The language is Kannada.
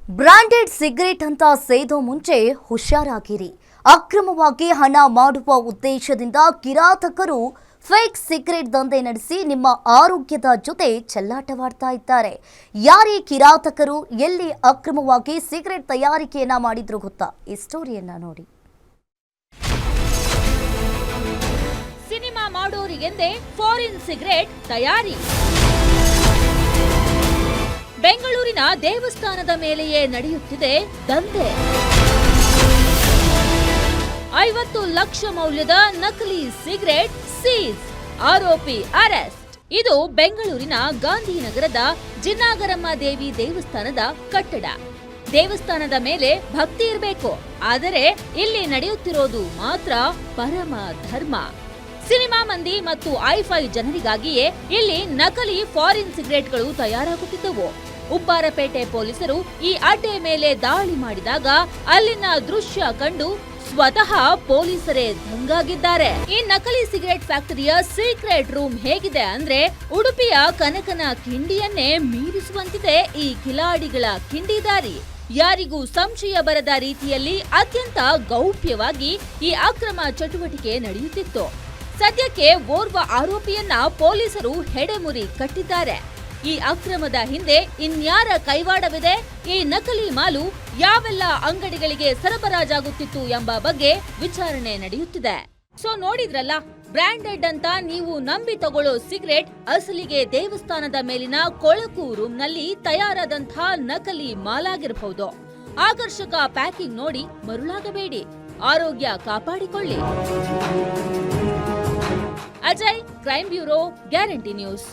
ಬ್ರಾಂಡೆಡ್ ಸಿಗರೇಟ್ ಅಂತ ಸೇದೋ ಮುಂಚೆ ಹುಷಾರಾಗಿರಿ. ಅಕ್ರಮವಾಗಿ ಹಣ ಮಾಡುವ ಉದ್ದೇಶದಿಂದ ಕಿರಾತಕರು ಫೇಕ್ ಸಿಗರೇಟ್ ದಂಧೆ ನಡೆಸಿ ನಿಮ್ಮ ಆರೋಗ್ಯದ ಜೊತೆ ಚೆಲ್ಲಾಟವಾಡ್ತಾ ಇದ್ದಾರೆ. ಯಾರೇ ಕಿರಾತಕರು, ಎಲ್ಲಿ ಅಕ್ರಮವಾಗಿ ಸಿಗರೇಟ್ ತಯಾರಿಕೆಯನ್ನ ಮಾಡಿದ್ರು ಗೊತ್ತಾ? ಈ ಸ್ಟೋರಿಯನ್ನ ನೋಡಿ. ಸಿನಿಮಾ ಮಾಡೋರಿಗೆಂದೇ ಫಾರಿನ್ ಸಿಗರೇಟ್ ತಯಾರಿ. ಬೆಂಗಳೂರಿನ ದೇವಸ್ಥಾನದ ಮೇಲೆಯೇ ನಡೆಯುತ್ತಿದೆ ದಂಧೆ. 50 ಲಕ್ಷ ಮೌಲ್ಯದ ನಕಲಿ ಸಿಗರೇಟ್ ಸೀಸ್, ಆರೋಪಿ ಅರೆಸ್ಟ್. ಇದು ಬೆಂಗಳೂರಿನ ಗಾಂಧಿನಗರದ ಜಿನ್ನಾಗರಮ್ಮ ದೇವಿ ದೇವಸ್ಥಾನದ ಕಟ್ಟಡ. ದೇವಸ್ಥಾನದ ಮೇಲೆ ಭಕ್ತಿ ಇರಬೇಕು, ಆದರೆ ಇಲ್ಲಿ ನಡೆಯುತ್ತಿರೋದು ಮಾತ್ರ ಪರಮ ಧರ್ಮ. ಸಿನಿಮಾ ಮಂದಿ ಮತ್ತು ಐಫೈ ಜನರಿಗಾಗಿಯೇ ಇಲ್ಲಿ ನಕಲಿ ಫಾರಿನ್ ಸಿಗರೇಟ್ಗಳು ತಯಾರಾಗುತ್ತಿದ್ದವು. ಉಪ್ಪಾರಪೇಟೆ ಪೊಲೀಸರು ಈ ಅಡ್ಡೆ ಮೇಲೆ ದಾಳಿ ಮಾಡಿದಾಗ ಅಲ್ಲಿನ ದೃಶ್ಯ ಕಂಡು ಸ್ವತಃ ಪೊಲೀಸರೇ ದಂಗಾಗಿದ್ದಾರೆ. ಈ ನಕಲಿ ಸಿಗರೇಟ್ ಫ್ಯಾಕ್ಟರಿಯ ಸೀಕ್ರೆಟ್ ರೂಮ್ ಹೇಗಿದೆ ಅಂದ್ರೆ ಉಡುಪಿಯ ಕನಕನ ಕಿಂಡಿಯನ್ನೇ ಮೀರಿಸುವಂತಿದೆ ಈ ಕಿಲಾಡಿಗಳ ಕಿಂಡಿದಾರಿ. ಯಾರಿಗೂ ಸಂಶಯ ಬರದ ರೀತಿಯಲ್ಲಿ ಅತ್ಯಂತ ಗೌಪ್ಯವಾಗಿ ಈ ಅಕ್ರಮ ಚಟುವಟಿಕೆ ನಡೆಯುತ್ತಿತ್ತು. ಸದ್ಯಕ್ಕೆ ಓರ್ವ ಆರೋಪಿಯನ್ನ ಪೊಲೀಸರು ಹೆಡೆಮುರಿ ಕಟ್ಟಿದ್ದಾರೆ. ಈ ಅಕ್ರಮದ ಹಿಂದೆ ಇನ್ಯಾರ ಕೈವಾಡವಿದೆ? ಈ ನಕಲಿ ಮಾಲು ಯಾವೆಲ್ಲ ಅಂಗಡಿಗಳಿಗೆ ಸರಬರಾಜಾಗುತ್ತಿತ್ತು ಎಂಬ ಬಗ್ಗೆ ವಿಚಾರಣೆ ನಡೆಯುತ್ತಿದೆ. ಸೊ ನೋಡಿದ್ರಲ್ಲ, ಬ್ರಾಂಡೆಡ್ ಅಂತ ನೀವು ನಂಬಿ ತಗೊಳ್ಳೋ ಸಿಗರೇಟ್ ಅಸಲಿಗೆ ದೇವಸ್ಥಾನದ ಮೇಲಿನ ಕೊಳಕು ರೂಮ್ನಲ್ಲಿ ತಯಾರಾದಂಥ ನಕಲಿ ಮಾಲಾಗಿರಬಹುದು. ಆಕರ್ಷಕ ಪ್ಯಾಕಿಂಗ್ ನೋಡಿ ಮರುಳಾಗಬೇಡಿ, ಆರೋಗ್ಯ ಕಾಪಾಡಿಕೊಳ್ಳಿ. Ajay, crime bureau, guarantee news.